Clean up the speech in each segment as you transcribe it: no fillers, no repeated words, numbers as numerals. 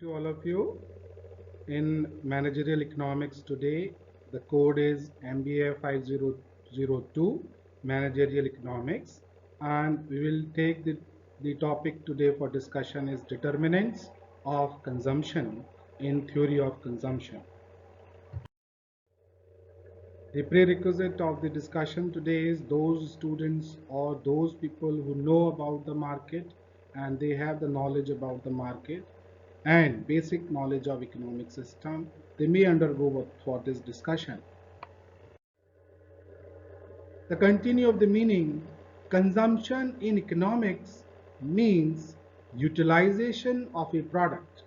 to all of you. In managerial economics today, the code is MBA 5002 managerial economics, and we will take the topic today for discussion is determinants of consumption in theory of consumption. The prerequisite of the discussion today is those students or those people who know about the market and they have the knowledge about the market and basic knowledge of economic system, they may undergo for this discussion. The continue of the meaning, consumption in economics means utilization of a product,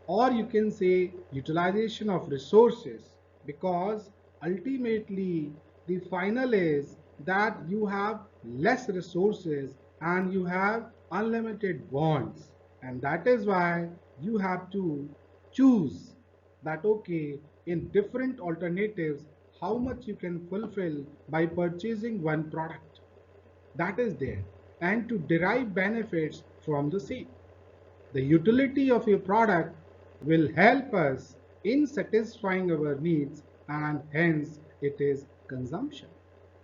or you can say utilization of resources, because ultimately the final is that you have less resources and you have unlimited wants, and that is why you have to choose that okay, in different alternatives how much you can fulfill by purchasing one product that is there, and to derive benefits from the same. The utility of a product will help us in satisfying our needs, and hence it is consumption.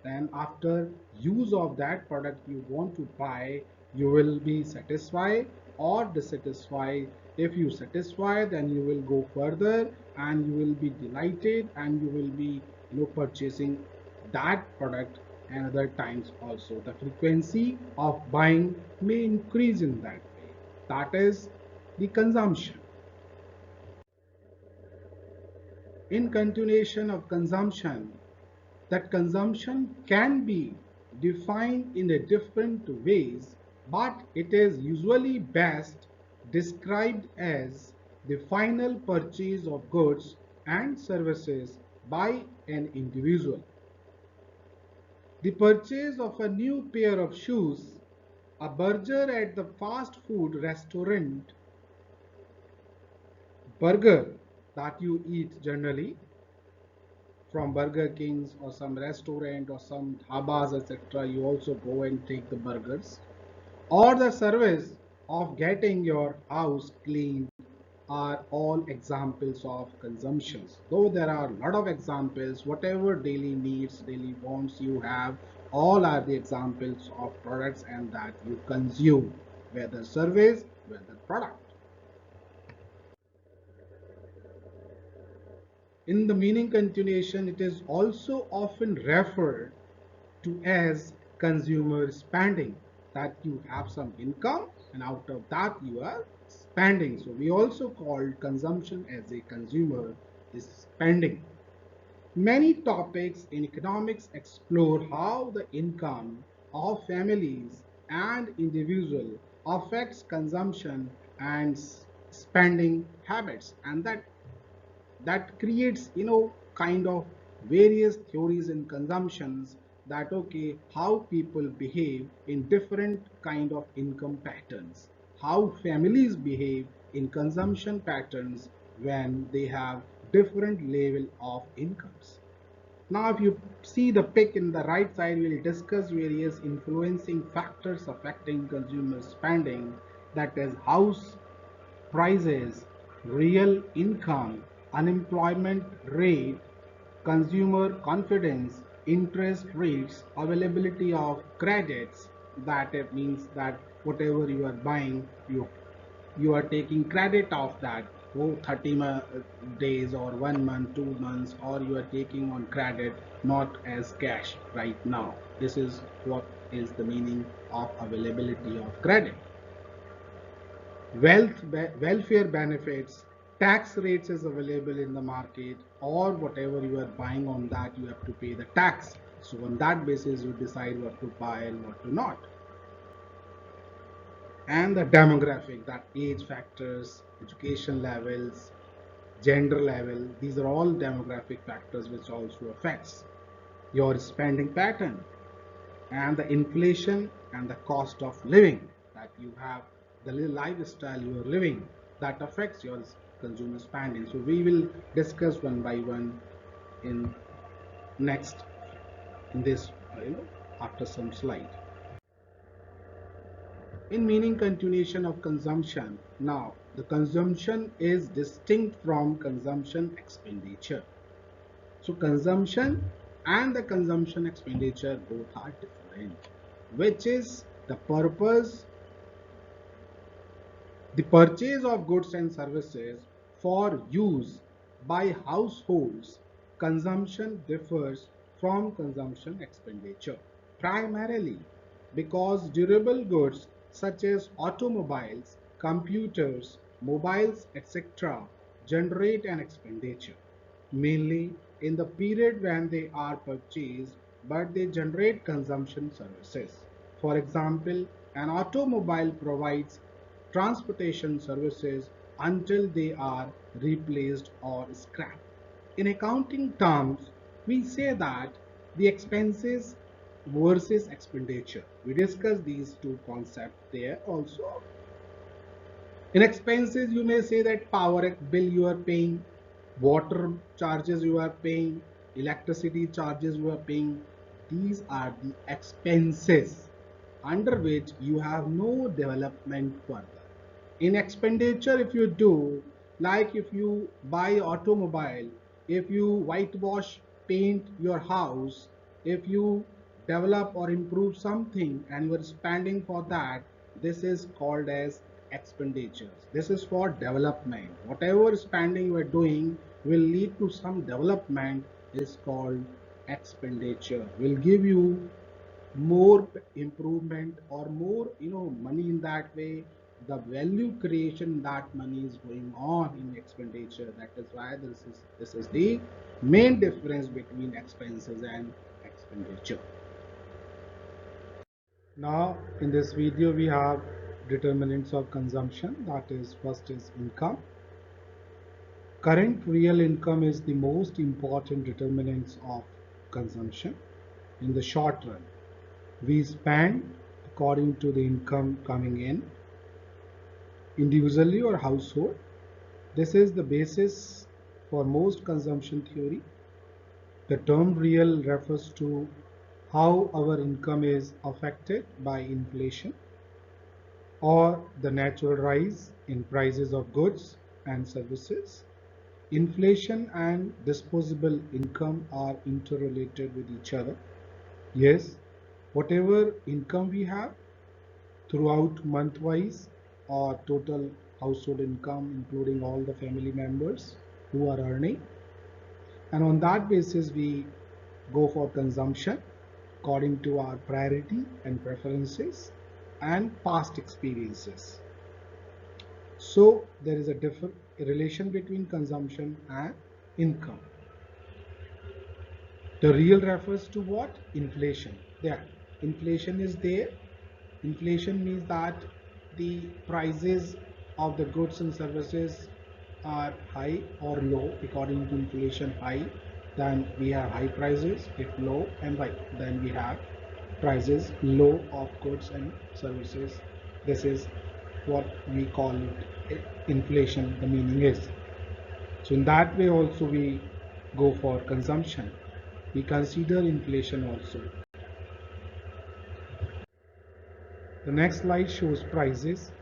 Then after use of that product you want to buy, you will be satisfied or dissatisfied. If you satisfy, then you will go further and you will be delighted and you will be purchasing that product another times also. The frequency of buying may increase in that way. That is the consumption. In continuation of consumption, that consumption can be defined in a different ways, but it is usually best described as the final purchase of goods and services by an individual. The purchase of a new pair of shoes, a burger at the fast food restaurant, burger that you eat generally from Burger Kings or some restaurant or some dhabas, etc. You also go and take the burgers, or the service of getting your house cleaned are all examples of consumptions. Though there are a lot of examples, whatever daily needs, daily wants you have, all are the examples of products and that you consume, whether service, whether product. In the meaning continuation, it is also often referred to as consumer spending, that you have some income and out of that you are spending. So we also call consumption as a consumer is spending. Many topics in economics explore how the income of families and individuals affects consumption and spending habits, and that creates kind of various theories and consumptions, that okay, how people behave in different kind of income patterns, how families behave in consumption patterns when they have different level of incomes. Now if you see the pic in the right side, we'll discuss various influencing factors affecting consumer spending, that is house prices, real income, unemployment rate, consumer confidence, interest rates, availability of credits. That it means that whatever you are buying, you are taking credit of that, 30 days or 1 month, 2 months, or you are taking on credit, not as cash right now. This is what is the meaning of availability of credit. Welfare benefits, tax rates is available in the market, or whatever you are buying, on that you have to pay the tax. So on that basis you decide what to buy and what to not. And the demographic, that age factors, education levels, gender level, these are all demographic factors which also affects your spending pattern. And the inflation and the cost of living, that you have, the lifestyle you are living, that affects your consumer spending. So we will discuss one by one in next, in this after some slide. In meaning continuation of consumption, now The consumption is distinct from consumption expenditure. So consumption and the consumption expenditure both are different, which is the purchase of goods and services for use by households. Consumption differs from consumption expenditure primarily because durable goods such as automobiles, computers, mobiles, etc. generate an expenditure mainly in the period when they are purchased, but they generate consumption services. For example, an automobile provides transportation services until they are replaced or scrapped. In accounting terms, we say that the expenses versus expenditure. We discussed these two concepts there also. In expenses, you may say that power bill you are paying, water charges you are paying, electricity charges you are paying. These are the expenses under which you have no development further. In expenditure, if you do, like if you buy automobile, if you whitewash, paint your house, if you develop or improve something and you are spending for that, this is called as expenditures. This is for development. Whatever spending you are doing will lead to some development is called expenditure, will give you more improvement or more money. In that way the value creation, that money is going on in expenditure. That is why this is the main difference between expenses and expenditure. Now in this video we have determinants of consumption. That is, first is income. Current real income is the most important determinants of consumption. In the short run, we spend according to the income coming in, individually or household. This is the basis for most consumption theory. The term real refers to how our income is affected by inflation or the natural rise in prices of goods and services. Inflation and disposable income are interrelated with each other. Yes, whatever income we have throughout month-wise or total household income, including all the family members who are earning, and on that basis we go for consumption according to our priority and preferences and past experiences. So there is a different relation between consumption and income. The real refers to what? Inflation. There, inflation is there. Inflation means that the prices of the goods and services are high or low. According to inflation high, then we have high prices. If low and high, then we have prices low of goods and services. This is what we call it inflation. The meaning is. So in that way also we go for consumption. We consider inflation also. The next slide shows prices.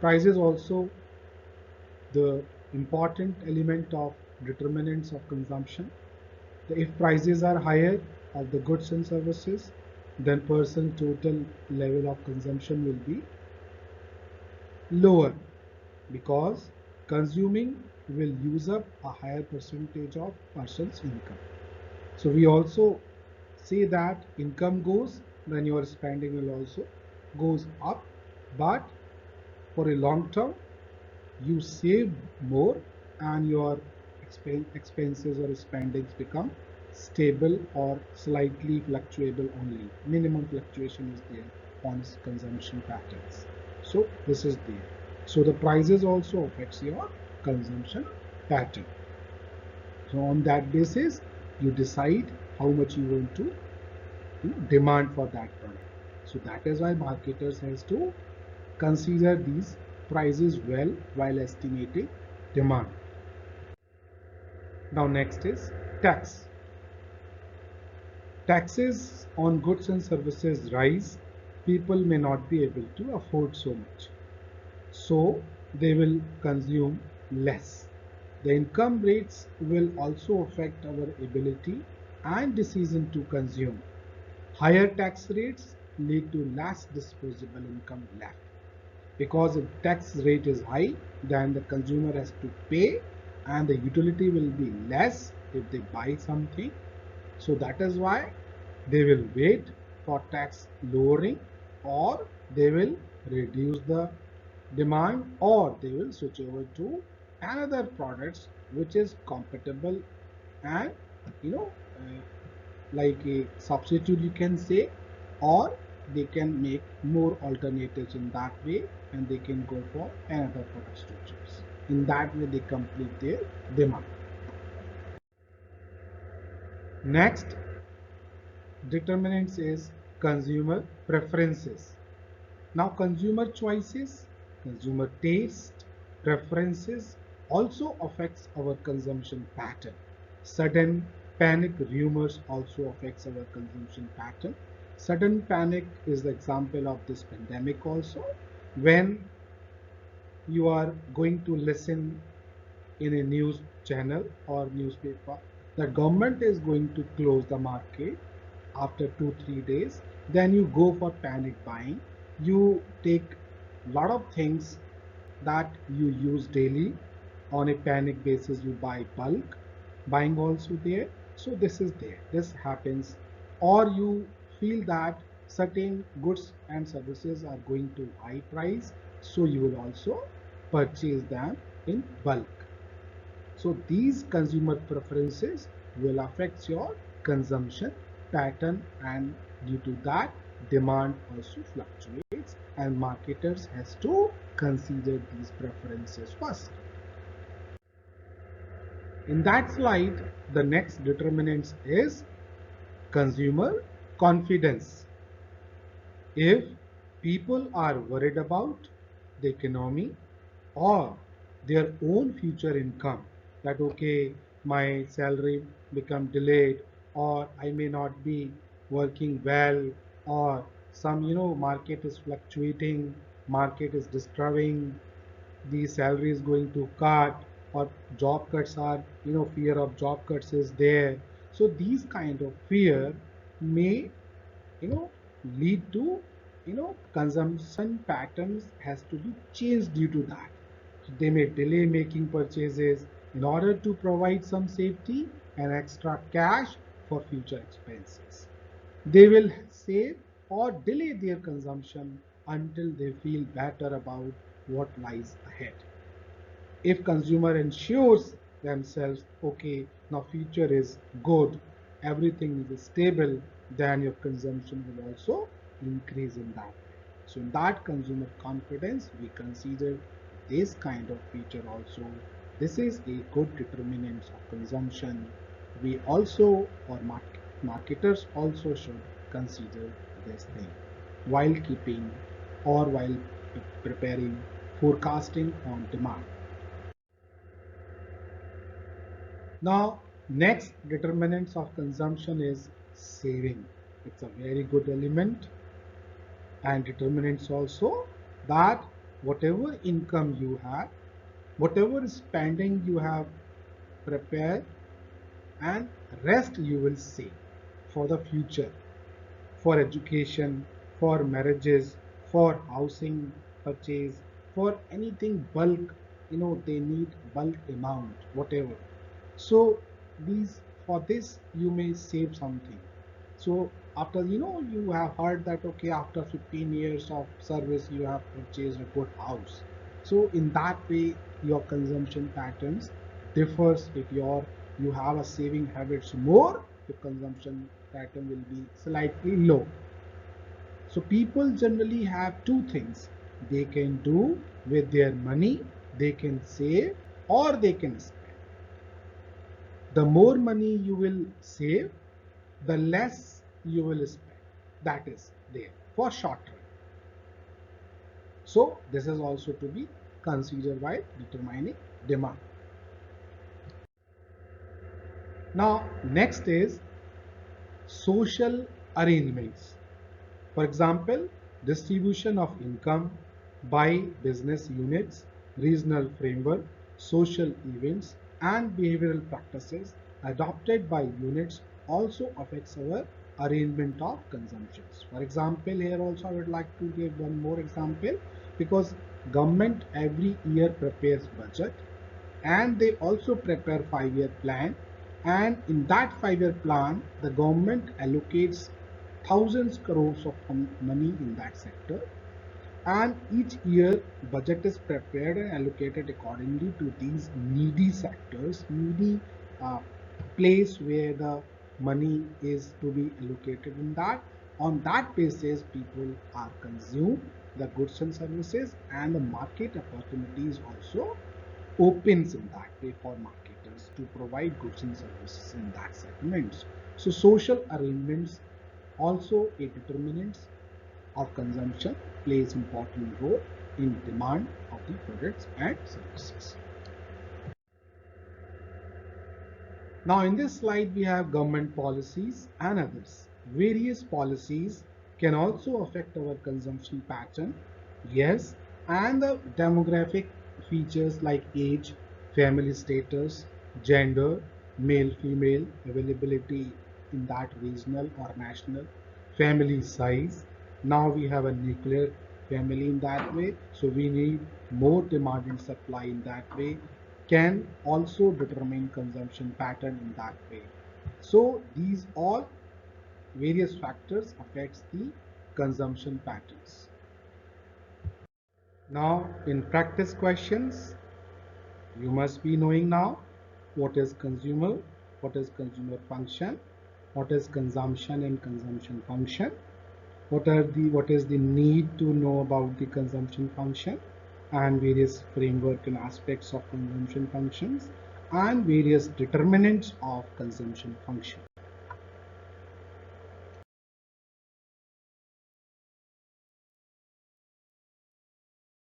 Prices also the important element of determinants of consumption. If prices are higher of the goods and services, then person total level of consumption will be lower because consuming will use up a higher percentage of person's income. So we also say that income goes, then your spending will also goes up, but for a long term you save more and your expenses or spendings become stable or slightly fluctuable only. Minimum fluctuation is there on consumption patterns. So this is there. So the prices also affects your consumption pattern. So on that basis you decide how much you want to demand for that product. So that is why marketers has to consider these prices well while estimating demand. Now next is tax. Taxes on goods and services rise. People may not be able to afford so much. So they will consume less. The income rates will also affect our ability and decision to consume. Higher tax rates lead to less disposable income left, because if tax rate is high, then the consumer has to pay and the utility will be less if they buy something. So that is why they will wait for tax lowering, or they will reduce the demand, or they will switch over to another products which is compatible and you know uh, like a substitute you can say, or they can make more alternatives in that way, and they can go for another products to choose. In that way they complete their demand. Next determinants is consumer preferences. Now consumer choices, consumer taste, preferences also affects our consumption pattern. Sudden panic rumors also affects our consumption pattern. Sudden panic is the example of this pandemic also. When you are going to listen in a news channel or newspaper, the government is going to close the market after 2 3 days, then you go for panic buying. You take lot of things that you use daily on a panic basis. You buy bulk buying also there. So this is there, this happens. Or you feel that certain goods and services are going to high price, so you will also purchase them in bulk. So these consumer preferences will affect your consumption pattern, and due to that demand also fluctuates, and marketers has to consider these preferences first. In that slide, the next determinant is consumer confidence. If people are worried about the economy or their own future income, that okay, my salary become delayed, or I may not be working well, or some market is fluctuating, market is disturbing, the salary is going to cut, or job cuts are, fear of job cuts is there. So these kind of fear may you know lead to consumption patterns has to be changed due to that. So they may delay making purchases in order to provide some safety and extra cash for future expenses. They will save or delay their consumption until they feel better about what lies ahead. If consumer ensures themselves, okay, now future is good, everything is stable, then your consumption will also increase in that way. So in that consumer confidence we consider this kind of feature also. This is a good determinant of consumption. We also, or marketers also should consider this thing while keeping, or while preparing forecasting on demand. Now, next determinants of consumption is saving. It's a very good element, and determinants also that whatever income you have, whatever spending you have prepared, and rest you will save for the future, for education, for marriages, for housing purchase, for anything bulk, they need bulk amount, whatever. So these, for this you may save something. So after you have heard that okay, after 15 years of service you have purchased a good house. So in that way your consumption patterns differs. If you have a saving habits more, your consumption pattern will be slightly low. So people generally have two things they can do with their money: they can save or they can spend. The more money you will save, the less you will spend. That is there for short run. So this is also to be considered while determining demand. Now next is social arrangements. For example, distribution of income by business units, regional framework, social events, and behavioral practices adopted by units also affects our arrangement of consumptions. For example, here also I would like to give one more example, because government every year prepares budget, and they also prepare 5-year plan, and in that 5-year plan the government allocates thousands crores of money in that sector, and each year budget is prepared and allocated accordingly to these needy sectors, needy uh, place where the money is to be allocated. In that, on that basis people are consumed the goods and services, and the market opportunities also opens in that way for marketers to provide goods and services in that segments. So social arrangements also a determinants of consumption, plays important role in demand of the products and services. Now in this slide we have government policies and others. Various policies can also affect our consumption pattern. Yes, and the demographic features like age, family status, gender, male, female, availability in that regional or national, family size. Now we have a nuclear family in that way, so we need more demand and supply in that way, can also determine consumption pattern in that way. So these all various factors affects the consumption patterns. Now in practice questions, you must be knowing now what is consumer, what is consumer function, what is consumption and consumption function, what is the need to know about the consumption function, and various framework and aspects of consumption functions, and various determinants of consumption function.